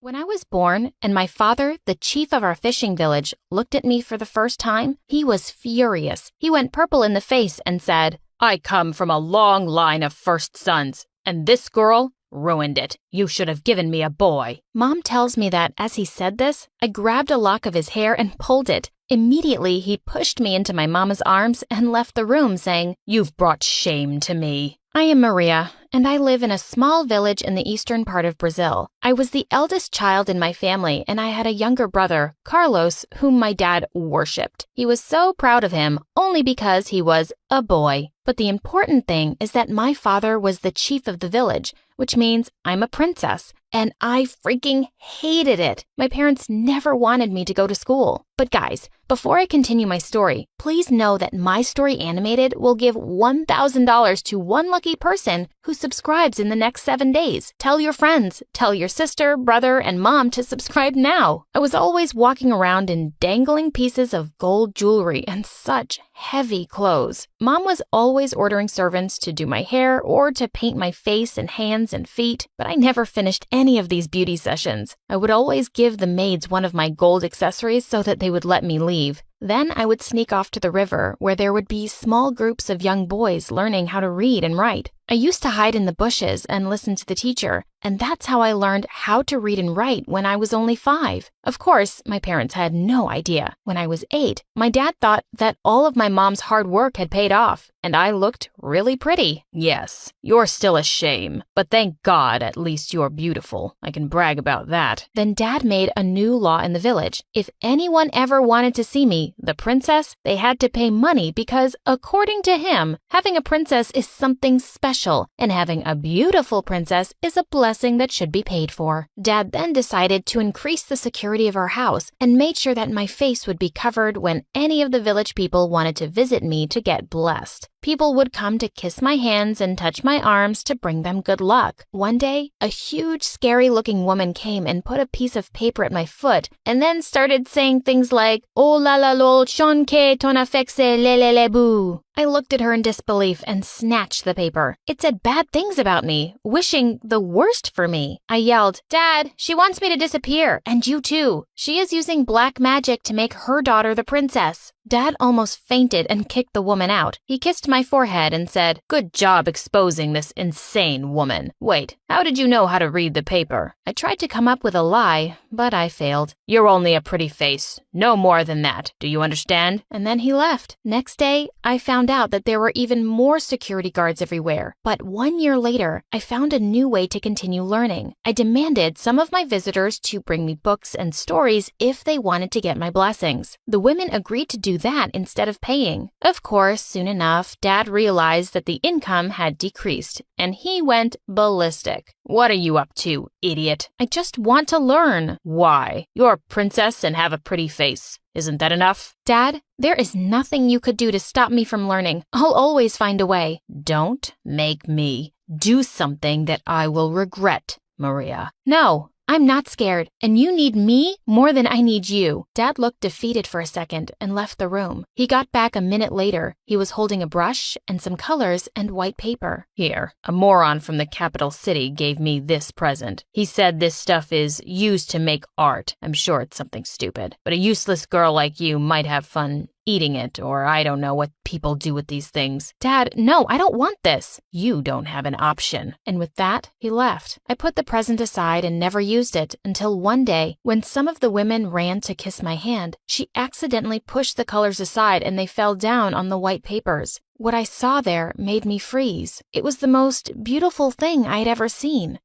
When I was born and my father, the chief of our fishing village, looked at me for the first time, he was furious. He went purple in the face and said, "I come from a long line of first sons, and this girl ruined it. You should have given me a boy." Mom tells me that as he said this, I grabbed a lock of his hair and pulled it. Immediately, he pushed me into my mama's arms and left the room saying, "You've brought shame to me." I am Maria, and I live in a small village in the eastern part of Brazil. I was the eldest child in my family, and I had a younger brother, Carlos, whom my dad worshipped. He was so proud of him only because he was a boy. But the important thing is that my father was the chief of the village, which means I'm a princess, and I freaking hated it. My parents never wanted me to go to school. But guys, before I continue my story, please know that My Story Animated will give $1,000 to one lucky person who subscribes in the next 7 days. Tell your friends, tell your sister, brother, and mom to subscribe now. I was always walking around in dangling pieces of gold jewelry and such heavy clothes. Mom was always ordering servants to do my hair or to paint my face and hands and feet, but I never finished any of these beauty sessions. I would always give the maids one of my gold accessories so that they would let me leave. Then I would sneak off to the river where there would be small groups of young boys learning how to read and write. I used to hide in the bushes and listen to the teacher, and that's how I learned how to read and write when I was only 5. Of course, my parents had no idea. When I was 8, my dad thought that all of my mom's hard work had paid off, and I looked really pretty. Yes, you're still a shame, but thank God at least you're beautiful. I can brag about that. Then Dad made a new law in the village. If anyone ever wanted to see me, the princess, they had to pay money because, according to him, having a princess is something special, and having a beautiful princess is a blessing that should be paid for. Dad then decided to increase the security of our house and made sure that my face would be covered when any of the village people wanted to visit me to get blessed. People would come to kiss my hands and touch my arms to bring them good luck. One day, a huge, scary-looking woman came and put a piece of paper at my foot and then started saying things like, "Oh la la lol, shonke ton affexe le boo." I looked at her in disbelief and snatched the paper. It said bad things about me, wishing the worst for me. I yelled, "Dad, she wants me to disappear, and you too. She is using black magic to make her daughter the princess." Dad almost fainted and kicked the woman out. He kissed my forehead and said, "Good job exposing this insane woman. Wait, how did you know how to read the paper?" I tried to come up with a lie, but I failed. "You're only a pretty face. No more than that. Do you understand?" And then he left. Next day, I found out that there were even more security guards everywhere. But 1 year later, I found a new way to continue learning. I demanded some of my visitors to bring me books and stories if they wanted to get my blessings. The women agreed to do that instead of paying. Of course, soon enough, Dad realized that the income had decreased, and he went ballistic. "What are you up to, idiot?" "I just want to learn." "Why? You're a princess and have a pretty face. Isn't that enough?" "Dad, there is nothing you could do to stop me from learning. I'll always find a way." "Don't make me do something that I will regret, Maria." "No, I'm not scared, and you need me more than I need you." Dad looked defeated for a second and left the room. He got back a minute later. He was holding a brush and some colors and white paper. "Here, a moron from the capital city gave me this present. He said this stuff is used to make art. I'm sure it's something stupid, but a useless girl like you might have fun eating it, or I don't know what people do with these things." "Dad, no, I don't want this." "You don't have an option." And with that, he left. I put the present aside and never used it until one day, when some of the women ran to kiss my hand, she accidentally pushed the colors aside and they fell down on the white papers. What I saw there made me freeze. It was the most beautiful thing I had ever seen.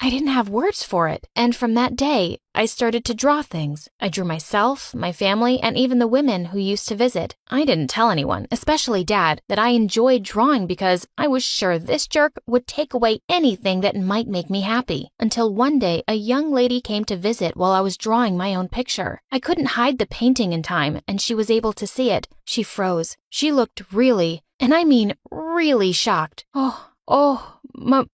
I didn't have words for it. And from that day, I started to draw things. I drew myself, my family, and even the women who used to visit. I didn't tell anyone, especially Dad, that I enjoyed drawing because I was sure this jerk would take away anything that might make me happy. Until one day, a young lady came to visit while I was drawing my own picture. I couldn't hide the painting in time, and she was able to see it. She froze. She looked really, and I mean really shocked.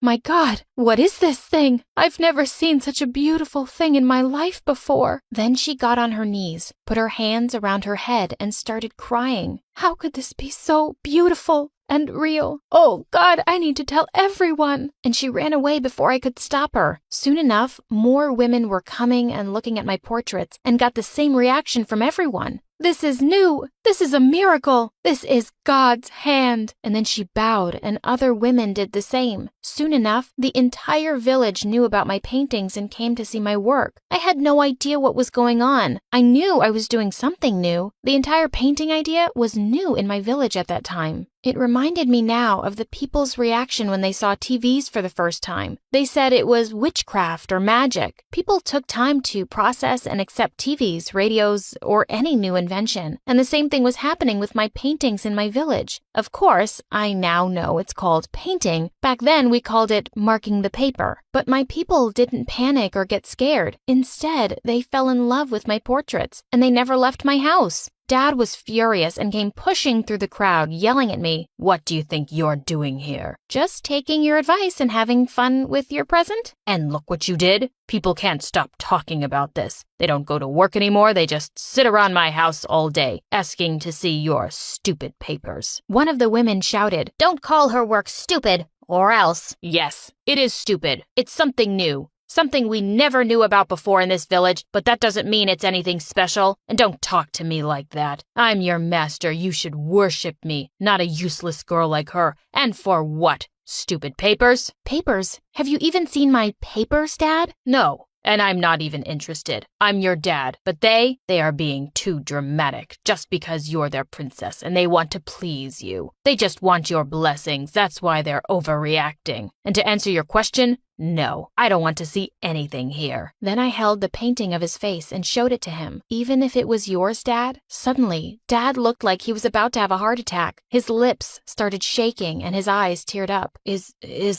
My God, what is this thing? I've never seen such a beautiful thing in my life before." Then she got on her knees, put her hands around her head, and started crying. "How could this be so beautiful? and real. Oh, God, I need to tell everyone. And she ran away before I could stop her. Soon enough, more women were coming and looking at my portraits and got the same reaction from everyone. This is new. This is a miracle. This is God's hand. And then she bowed, and other women did the same. Soon enough, the entire village knew about my paintings and came to see my work. I had no idea what was going on. I knew I was doing something new. The entire painting idea was new in my village at that time. It reminded me now of the people's reaction when they saw TVs for the first time. They said it was witchcraft or magic. People took time to process and accept TVs, radios, or any new invention. And the same thing was happening with my paintings in my village. Of course, I now know it's called painting. Back then, we called it marking the paper. But my people didn't panic or get scared. Instead, they fell in love with my portraits, and they never left my house. Dad was furious and came pushing through the crowd, yelling at me, "What do you think you're doing here? Just taking your advice and having fun with your present? And look what you did. People can't stop talking about this. They don't go to work anymore. They just sit around my house all day, asking to see your stupid papers." One of the women shouted, "Don't call her work stupid, or else." Yes, it is stupid. It's something new. Something we never knew about before in this village, but that doesn't mean it's anything special. And don't talk to me like that. I'm your master. You should worship me, not a useless girl like her. And for what? Stupid papers? Papers? Have you even seen my papers, Dad? No. And I'm not even interested. I'm your dad, but they are being too dramatic just because you're their princess and they want to please you. They just want your blessings. That's why they're overreacting. And to answer your question, no, I don't want to see anything here. Then I held the painting of his face and showed it to him. Even if it was yours, Dad? Suddenly, Dad looked like he was about to have a heart attack. His lips started shaking and his eyes teared up. Is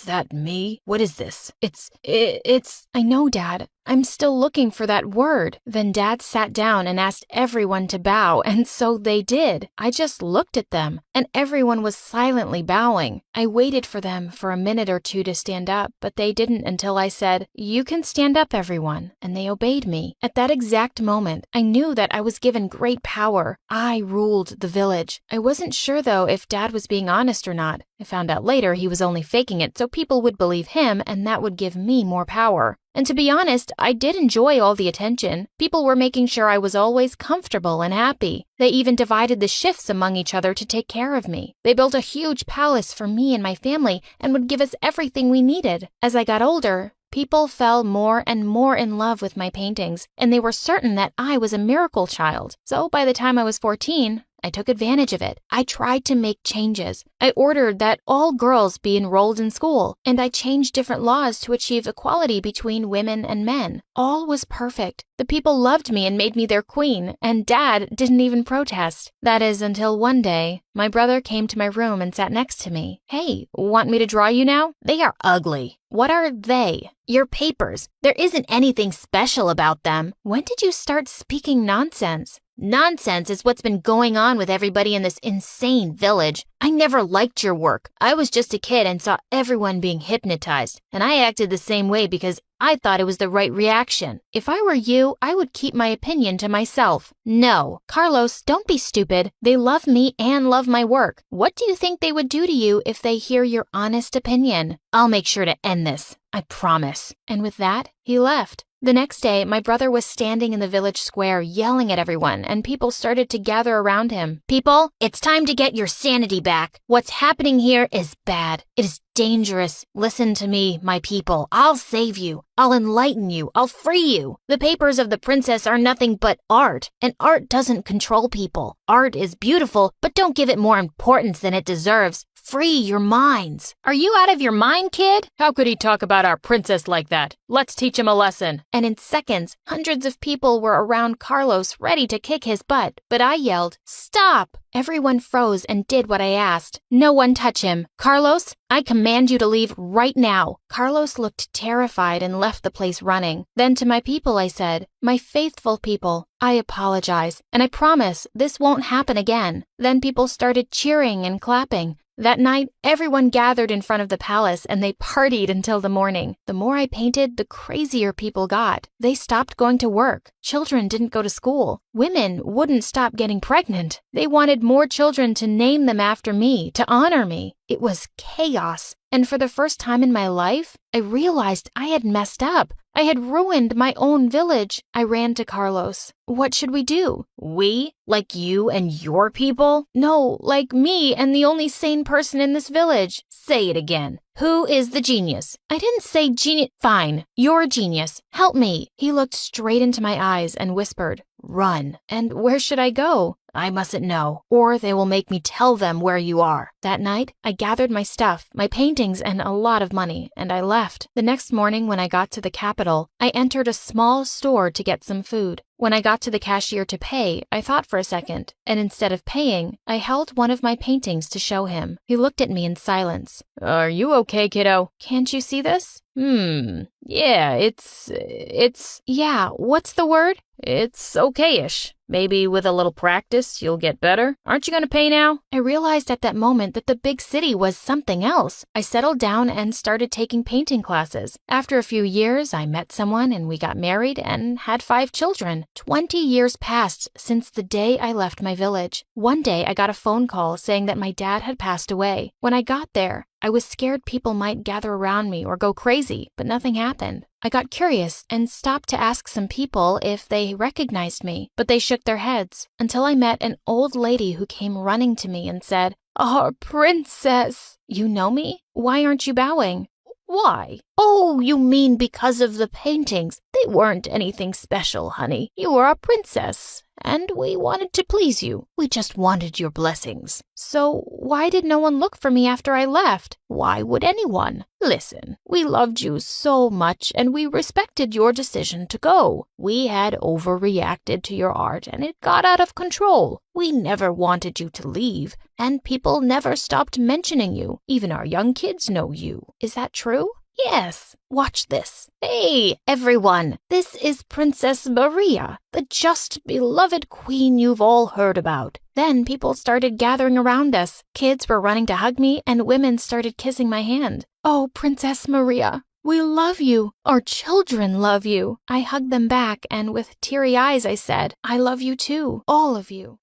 that me? What is this? It's... I know, Dad. I'm still looking for that word. Then Dad sat down and asked everyone to bow, and so they did. I just looked at them, and everyone was silently bowing. I waited for them for a minute or two to stand up, but they didn't until I said, "You can stand up, everyone," and they obeyed me. At that exact moment, I knew that I was given great power. I ruled the village. I wasn't sure, though, if Dad was being honest or not. I found out later he was only faking it so people would believe him, and that would give me more power. And to be honest, I did enjoy all the attention. People were making sure I was always comfortable and happy. They even divided the shifts among each other to take care of me. They built a huge palace for me and my family and would give us everything we needed. As I got older, people fell more and more in love with my paintings, and they were certain that I was a miracle child. So by the time I was 14, I took advantage of it. I tried to make changes. I ordered that all girls be enrolled in school, and I changed different laws to achieve equality between women and men. All was perfect. The people loved me and made me their queen, and Dad didn't even protest. That is, until one day, my brother came to my room and sat next to me. "Hey, want me to draw you now? They are ugly." "What are they?" "Your papers. There isn't anything special about them." "When did you start speaking nonsense?" "Nonsense is what's been going on with everybody in this insane village. I never liked your work. I was just a kid and saw everyone being hypnotized, and I acted the same way because I thought it was the right reaction. If I were you, I would keep my opinion to myself." "No. Carlos, don't be stupid. They love me and love my work. What do you think they would do to you if they hear your honest opinion? I'll make sure to end this. I promise." And with that, he left. The next day, my brother was standing in the village square yelling at everyone, and people started to gather around him. "People, it's time to get your sanity back. What's happening here is bad. It is dangerous. Listen to me, my people. I'll save you. I'll enlighten you. I'll free you. The papers of the princess are nothing but art, and art doesn't control people. Art is beautiful, but don't give it more importance than it deserves. Free your minds." "Are you out of your mind, kid? How could he talk about our princess like that? Let's teach him a lesson." And in seconds, hundreds of people were around Carlos ready to kick his butt. But I yelled, "Stop!" Everyone froze and did what I asked. "No one touch him. Carlos, I command you to leave right now." Carlos looked terrified and left the place running. Then to my people I said, "My faithful people, I apologize, and I promise this won't happen again." Then people started cheering and clapping. That night, everyone gathered in front of the palace and they partied until the morning. The more I painted, the crazier people got. They stopped going to work. Children didn't go to school. Women wouldn't stop getting pregnant. They wanted more children to name them after me, to honor me. It was chaos. And for the first time in my life, I realized I had messed up. I had ruined my own village. I ran to Carlos. What should we do? We? Like you and your people? No, like me and the only sane person in this village. Say it again. Who is the genius? I didn't say genius. Fine, you're a genius. Help me. He looked straight into my eyes and whispered, run. And where should I go? I mustn't know, or they will make me tell them where you are. That night, I gathered my stuff, my paintings, and a lot of money, and I left. The next morning when I got to the capital, I entered a small store to get some food. When I got to the cashier to pay, I thought for a second, and instead of paying, I held one of my paintings to show him. He looked at me in silence. Are you okay, kiddo? Can't you see this? Yeah, yeah, what's the word? It's okay-ish. Maybe with a little practice, you'll get better. Aren't you going to pay now? I realized at that moment that the big city was something else. I settled down and started taking painting classes. After a few years, I met someone and we got married and had 5 children. 20 years passed since the day I left my village. One day, I got a phone call saying that my dad had passed away. When I got there, I was scared people might gather around me or go crazy, but nothing happened. I got curious and stopped to ask some people if they recognized me, but they shook their heads until I met an old lady who came running to me and said, "Our princess." You know me? Why aren't you bowing? Why? Oh, you mean because of the paintings. They weren't anything special, honey. You were a princess, and we wanted to please you. We just wanted your blessings. So why did no one look for me after I left? Why would anyone? Listen, we loved you so much, and we respected your decision to go. We had overreacted to your art, and it got out of control. We never wanted you to leave, and people never stopped mentioning you. Even our young kids know you. Is that true? Yes. Watch this. Hey, everyone. This is Princess Maria, the just beloved queen you've all heard about. Then people started gathering around us. Kids were running to hug me, and women started kissing my hand. Oh, Princess Maria, we love you. Our children love you. I hugged them back, and with teary eyes I said, I love you too, all of you.